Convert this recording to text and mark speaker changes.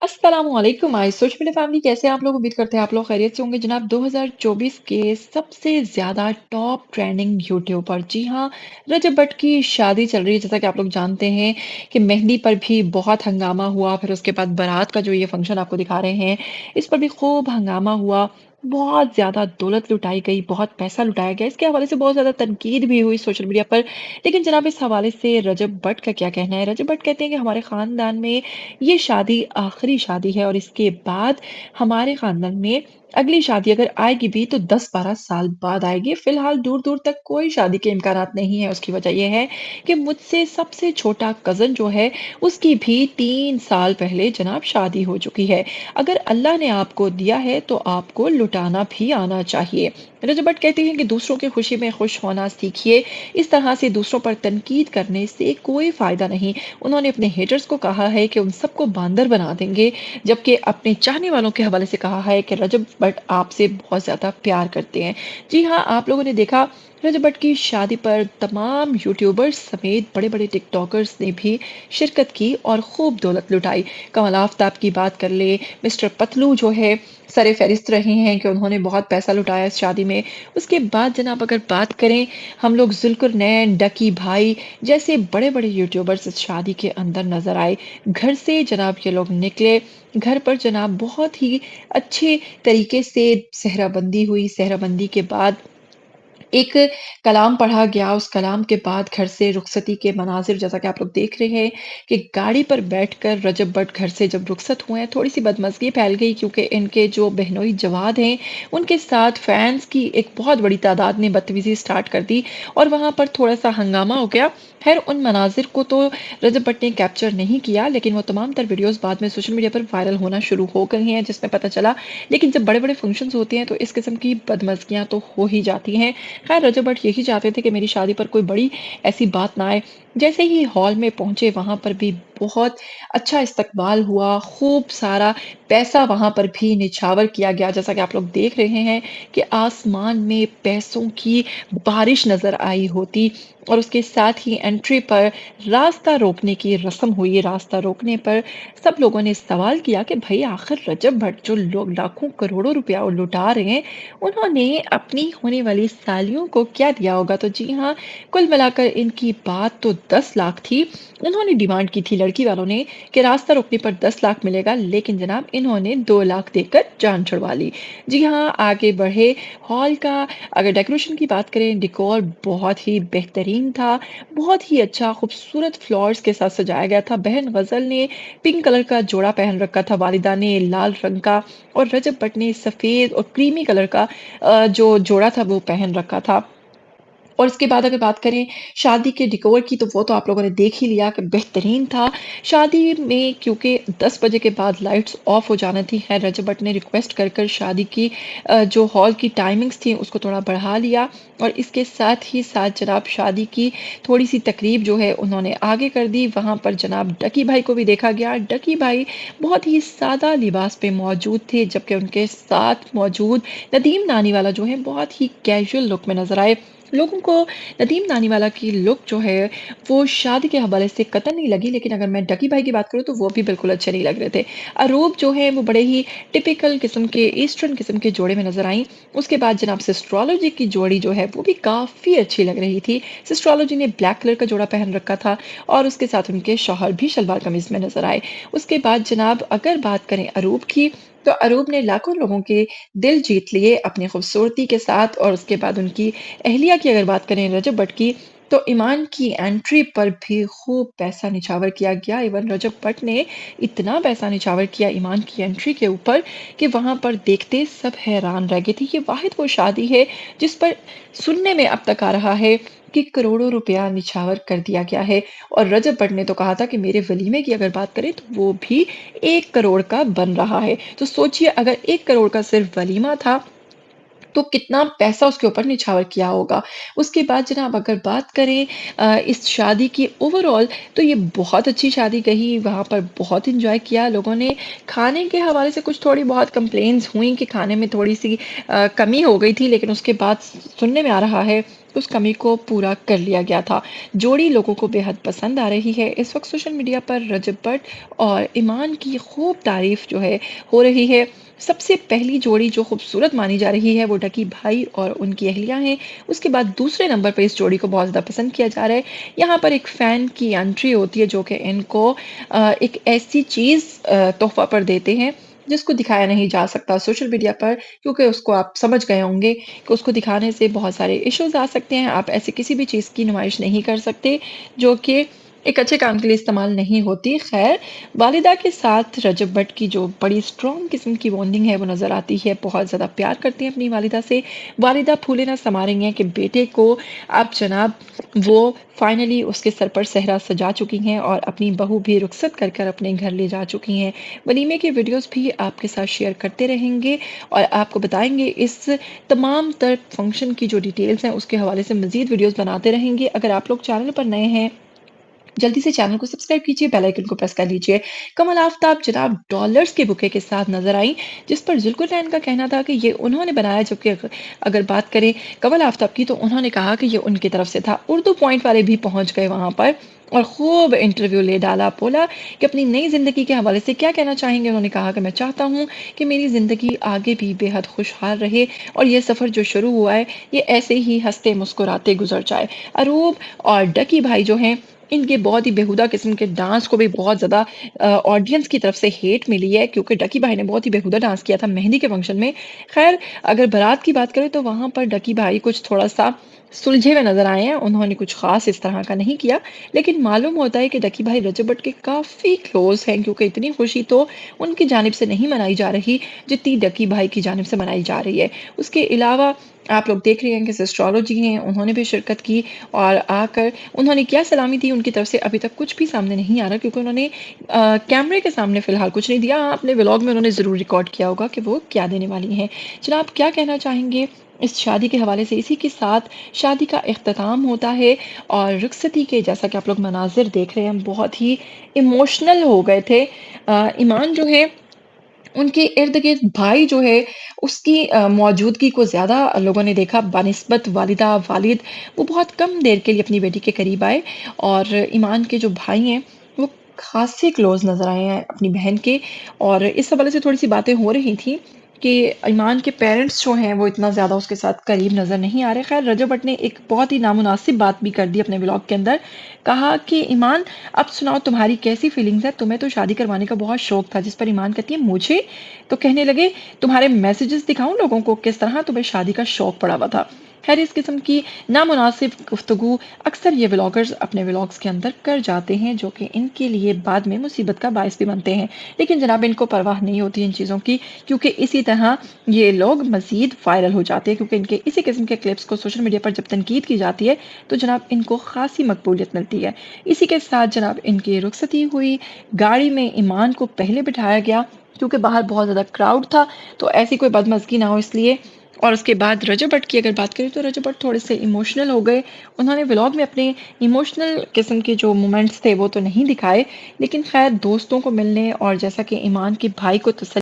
Speaker 1: अस्सलामुअलैकुम social media family कैसे हैं आप लोग? उम्मीद करते हैं आप लोग खैरियत से होंगे। जनाब 2024 के सबसे ज़्यादा टॉप ट्रेंडिंग यूट्यूबर जी हाँ, रजब भट्ट की शादी चल रही है। जैसा कि आप लोग जानते हैं कि मेहंदी पर भी बहुत हंगामा हुआ, फिर उसके बाद बारात का जो ये फंक्शन आपको दिखा रहे हैं, इस पर भी खूब हंगामा हुआ। बहुत ज़्यादा दौलत लुटाई गई, बहुत पैसा लुटाया गया। इसके हवाले से बहुत ज़्यादा तनकीद भी हुई सोशल मीडिया पर। लेकिन जनाब इस हवाले से रजब भट्ट का क्या कहना है? रजब भट्ट कहते हैं कि हमारे ख़ानदान में ये शादी आखिरी शादी है और इसके बाद हमारे खानदान में अगली शादी अगर आएगी भी तो 10-12 साल बाद आएगी। फिलहाल दूर-दूर तक कोई शादी के इम्कानात नहीं है। उसकी वजह ये है कि मुझसे सबसे छोटा कज़न जो है, उसकी भी 3 साल पहले जनाब शादी हो चुकी है। अगर अल्लाह ने आपको दिया है तो आपको लुटाना भी आना चाहिए। रजब भट्ट कहते हैं कि दूसरों की खुशी में खुश होना सीखिए। इस तरह से दूसरों पर तनकीद करने से कोई फ़ायदा नहीं। उन्होंने अपने हेटर्स को कहा है कि उन सबको बांदर बना देंगे, जबकि अपने चाहने वालों के हवाले से कहा है कि रजब भट्ट आपसे बहुत ज़्यादा प्यार करते हैं। जी हाँ, आप लोगों ने देखा रजब भट्ट की शादी पर तमाम यूट्यूबर्स समेत बड़े-बड़े टिकटॉकर्स ने भी शिरकत की और खूब दौलत लुटाई। कमल आफ़ताब की बात कर लें, मिस्टर पतलू जो है सर-ए-फ़हरिस्त रहे हैं कि उन्होंने बहुत पैसा लुटाया इस शादी में। उसके बाद जनाब अगर बात करें, हम लोग ज़ुल्क़ुरनैन, डकी भाई जैसे बड़े-बड़े यूट्यूबर्स इस शादी के अंदर नज़र आए। घर से जनाब ये लोग निकले, घर पर जनाब बहुत ही अच्छे तरीके से सेहराबंदी हुई, सेहराबंदी के बाद एक कलाम पढ़ा गया, उस कलाम के बाद घर से रुखसती के मनाज़िर जैसा कि आप लोग देख रहे हैं कि गाड़ी पर बैठकर रजब भट्ट घर से जब रुखसत हुए हैं, थोड़ी-सी बदमज़गी फैल गई क्योंकि इनके जो बहनोई जवाद हैं, उनके साथ फैन्स की एक बहुत बड़ी तादाद ने बदतमीज़ी स्टार्ट कर दी और वहाँ पर थोड़ा-सा हंगामा हो गया। ख़ैर उन मनाज़िर को तो रजब भट्ट ने कैप्चर नहीं किया, लेकिन वो तमाम तर वीडियोज़ बाद में सोशल मीडिया पर वायरल होना शुरू हो गई हैं, जिसमें पता चला लेकिन जब बड़े-बड़े फंक्शंस होते हैं, तो इस किस्म की बदमज़गियाँ तो हो ही जाती हैं। खैर रजब भट्ट यही चाहते थे कि मेरी शादी पर कोई बड़ी ऐसी बात ना आए। जैसे ही हॉल में पहुँचे वहाँ पर भी बहुत अच्छा इस्तकबाल हुआ, खूब सारा पैसा वहाँ पर भी निछावर किया गया। जैसा कि आप लोग देख रहे हैं कि आसमान में पैसों की बारिश नज़र आई होती और उसके साथ ही एंट्री पर रास्ता रोकने की रस्म हुई। रास्ता रोकने पर सब लोगों ने सवाल किया कि भई आखिर रजब भट्ट जो लोग लाखों करोड़ों रुपया लुटा रहे हैं, उन्होंने अपनी होने वाली सालियों को क्या दिया होगा? तो जी हाँ, कुल मिलाकर इनकी बात तो 10 लाख थी। उन्होंने डिमांड की थी लड़की वालों ने कि रास्ता रोकने पर 10 लाख मिलेगा, लेकिन जनाब इन्होंने 2 लाख देकर जान छुड़वा ली। जी हाँ, आगे बढ़े हॉल का अगर डेकोरेशन की बात करें, डेकोर बहुत ही बेहतरीन था, बहुत ही अच्छा खूबसूरत फ्लावर्स के साथ सजाया गया था। बहन ग़ज़ल ने पिंक कलर का जोड़ा पहन रखा था, वालिदा ने लाल रंग का और रजब भट्ट ने सफ़ेद और क्रीमी कलर का जो जोड़ा था वो पहन रखा था। और इसके बाद अगर बात करें शादी के डेकोर की तो वो तो आप लोगों ने देख ही लिया कि बेहतरीन था। शादी में क्योंकि 10 बजे के बाद लाइट्स ऑफ हो जाना थी, खैर रजब भट्ट ने रिक्वेस्ट कर कर शादी की जो हॉल की टाइमिंग्स थी उसको थोड़ा बढ़ा लिया और इसके साथ ही साथ जनाब शादी की थोड़ी-सी तकरीब जो है उन्होंने आगे कर दी। वहाँ पर जनाब डकी भाई को भी देखा गया। डकी भाई बहुत ही सादा लिबास पे मौजूद थे, जबकि उनके साथ मौजूद नदीम नानीवाला जो है बहुत ही कैजुअल लुक में नज़र आए। लोगों को नदीम नानीवाला की लुक जो है वो शादी के हवाले से कतई नहीं लगी, लेकिन अगर मैं डकी भाई की बात करूँ तो वो भी बिल्कुल अच्छे नहीं लग रहे थे। अरूप जो है वो बड़े ही टिपिकल किस्म के ईस्टर्न किस्म के जोड़े में नज़र आईं। उसके बाद जनाब सिस्ट्रोलॉजी की जोड़ी जो है वो भी काफ़ी अच्छी लग रही थी। सिस्ट्रोलॉजी ने ब्लैक कलर का जोड़ा पहन रखा था और उसके साथ उनके शौहर भी शलवार कमीज़ में नज़र आए। उसके बाद जनाब अगर बात करें अरूप की, तो अरूप ने लाखों लोगों के दिल जीत लिए अपनी खूबसूरती के साथ और उसके बाद उनकी अहलिया की अगर बात करें रजब भट्ट की, तो ईमान की एंट्री पर भी खूब पैसा निछावर किया गया। इवन रजब भट्ट ने इतना पैसा निछावर किया ईमान की एंट्री के ऊपर कि वहाँ पर देखते सब हैरान रह गए थे। ये वाहिद वो शादी है जिस पर सुनने में अब तक आ रहा है कि करोड़ों रुपया निछावर कर दिया गया है और रजब भट्ट ने तो कहा था कि मेरे वलीमे की अगर बात करें तो वो भी 1 करोड़ का बन रहा है। तो सोचिए अगर 1 करोड़ का सिर्फ वलीमा था तो कितना पैसा उसके ऊपर निछावर किया होगा। उसके बाद जनाब अगर बात करें इस शादी की ओवरऑल तो ये बहुत अच्छी शादी गई, वहाँ पर बहुत एन्जॉय किया लोगों ने। खाने के हवाले से कुछ थोड़ी बहुत कंप्लेंट्स हुई कि खाने में थोड़ी-सी कमी हो गई थी, लेकिन उसके बाद सुनने में आ रहा है उस कमी को पूरा कर लिया गया था। जोड़ी लोगों को बेहद पसंद आ रही है। इस वक़्त सोशल मीडिया पर रजब भट्ट और ईमान की खूब तारीफ़ जो है हो रही है। सबसे पहली जोड़ी जो खूबसूरत मानी जा रही है वो डकी भाई और उनकी अहलिया हैं। उसके बाद दूसरे नंबर पे इस जोड़ी को बहुत ज़्यादा पसंद किया जा रहा है। यहाँ पर एक फ़ैन की एंट्री होती है जो कि इनको एक ऐसी चीज़ तोहफ़ा पर देते हैं जिसको दिखाया नहीं जा सकता सोशल मीडिया पर, क्योंकि उसको आप समझ गए होंगे कि उसको दिखाने से बहुत सारे इश्यूज़ आ सकते हैं। आप ऐसी किसी भी चीज़ की नुमाइश नहीं कर सकते जो कि एक अच्छे काम के लिए इस्तेमाल नहीं होती। ख़ैर, वालिदा के साथ रजब भट्ट की जो बड़ी स्ट्रॉन्ग किस्म की बॉन्डिंग है वो नज़र आती है। बहुत ज़्यादा प्यार करती हैं अपनी वालिदा से। वालिदा फूले ना समा रही हैं कि बेटे को अब जनाब वो फाइनली उसके सर पर सेहरा सजा चुकी हैं और अपनी बहू भी रुखसत कर कर अपने घर ले जा चुकी हैं। वलीमे के वीडियोज़ भी आपके साथ शेयर करते रहेंगे और आपको बताएँगे इस तमाम तर फंक्शन की जो डिटेल्स हैं उसके हवाले से मज़ीद वीडियोज़ बनाते रहेंगे। अगर आप लोग चैनल पर नए हैं, जल्दी से चैनल को सब्सक्राइब कीजिए, बेल आइकन को प्रेस कर लीजिए। कमल आफ़ताब जनाब डॉलर्स के बुके के साथ नज़र आईं, जिस पर ज़ुल्करनैन का कहना था कि ये उन्होंने बनाया, जबकि अगर बात करें कमल आफ़ताब की तो उन्होंने कहा कि ये उनकी तरफ से था। उर्दू पॉइंट वाले भी पहुँच गए वहाँ पर और खूब इंटरव्यू ले डाला। बोला कि अपनी नई ज़िंदगी के हवाले से क्या कहना चाहेंगे? उन्होंने कहा कि मैं चाहता हूँ कि मेरी ज़िंदगी आगे भी बेहद खुशहाल रहे और ये सफ़र जो शुरू हुआ है, ये ऐसे ही हँसते मुस्कुराते गुज़र जाए। अरूब और डकी भाई जो हैं, इनके बहुत ही बेहुदा किस्म के डांस को भी बहुत ज़्यादा ऑडियंस की तरफ से हेट मिली है, क्योंकि डकी भाई ने बहुत ही बेहुदा डांस किया था मेहंदी के फंक्शन में। खैर, अगर बारात की बात करें तो वहाँ पर डकी भाई कुछ थोड़ा-सा सुलझे हुए नज़र आए हैं। उन्होंने कुछ ख़ास इस तरह का नहीं किया, लेकिन मालूम होता है कि डकी भाई रजब भट्ट के काफ़ी क्लोज़ हैं, क्योंकि इतनी खुशी तो उनकी जानिब से नहीं मनाई जा रही, जितनी डकी भाई की जानिब से मनाई जा रही है। उसके अलावा आप लोग देख रहे हैं कि सिस्टरोलॉजी जी हैं, उन्होंने भी शिरकत की और आकर उन्होंने क्या सलामी दी उनकी तरफ से अभी तक कुछ भी सामने नहीं आ रहा, क्योंकि उन्होंने कैमरे के सामने फ़िलहाल कुछ नहीं दिया। हाँ, अपने व्लॉग में उन्होंने ज़रूर रिकॉर्ड किया होगा कि वो क्या देने वाली हैं। जनाब क्या कहना चाहेंगे इस शादी के हवाले से? इसी के साथ शादी का इख्तिताम होता है और रुखसती के जैसा कि आप लोग मनाज़िर देख रहे हैं, बहुत ही इमोशनल हो गए थे। ईमान जो है उनके इर्द-गिर्द भाई जो है उसकी मौजूदगी को ज़्यादा लोगों ने देखा बनिस्बत वालिदा, वालिद। वो बहुत कम देर के लिए अपनी बेटी के करीब आए और ईमान के जो भाई हैं वो ख़ासे क्लोज़ नज़र आए हैं अपनी बहन के। और इस हवाले से थोड़ी-सी बातें हो रही थी कि ईमान के पेरेंट्स जो हैं वो इतना ज़्यादा उसके साथ करीब नज़र नहीं आ रहे। ख़ैर, रजब भट्ट ने एक बहुत ही नामुनासिब बात भी कर दी अपने व्लॉग के अंदर। कहा कि ईमान, अब सुनाओ तुम्हारी कैसी फीलिंग्स है? तुम्हें तो शादी करवाने का बहुत शौक था। जिस पर ईमान कहती है मुझे तो कहने लगे तुम्हारे मैसेजेस दिखाऊं लोगों को किस तरह तुम्हें शादी का शौक पड़ा हुआ था। खैर, इस किस्म की नामुनासिब गुफ्तगू अक्सर ये व्लॉगर्स अपने व्लॉग्स के अंदर कर जाते हैं, जो कि इनके लिए बाद में मुसीबत का बायस भी बनते हैं। लेकिन जनाब इनको परवाह नहीं होती इन चीज़ों की, क्योंकि इसी तरह ये लोग मज़ीद वायरल हो जाते हैं, क्योंकि इनके इसी किस्म के क्लिप्स को सोशल मीडिया पर जब तनकीद की जाती है तो जनाब इनको ख़ासी मकबूलियत मिलती है। इसी के साथ जनाब इनकी रुखसती हुई। गाड़ी में ईमान को पहले बिठाया गया, क्योंकि बाहर बहुत ज़्यादा क्राउड था, तो ऐसी कोई बदमज़गी ना हो इसलिए। और उसके बाद रजब भट्ट की अगर बात करें तो रजब भट्ट थोड़े से इमोशनल हो गए। उन्होंने व्लॉग में अपने इमोशनल किस्म के जो मोमेंट्स थे वो तो नहीं दिखाए, लेकिन खैर दोस्तों को मिलने और जैसा कि ईमान के भाई को तसल्ली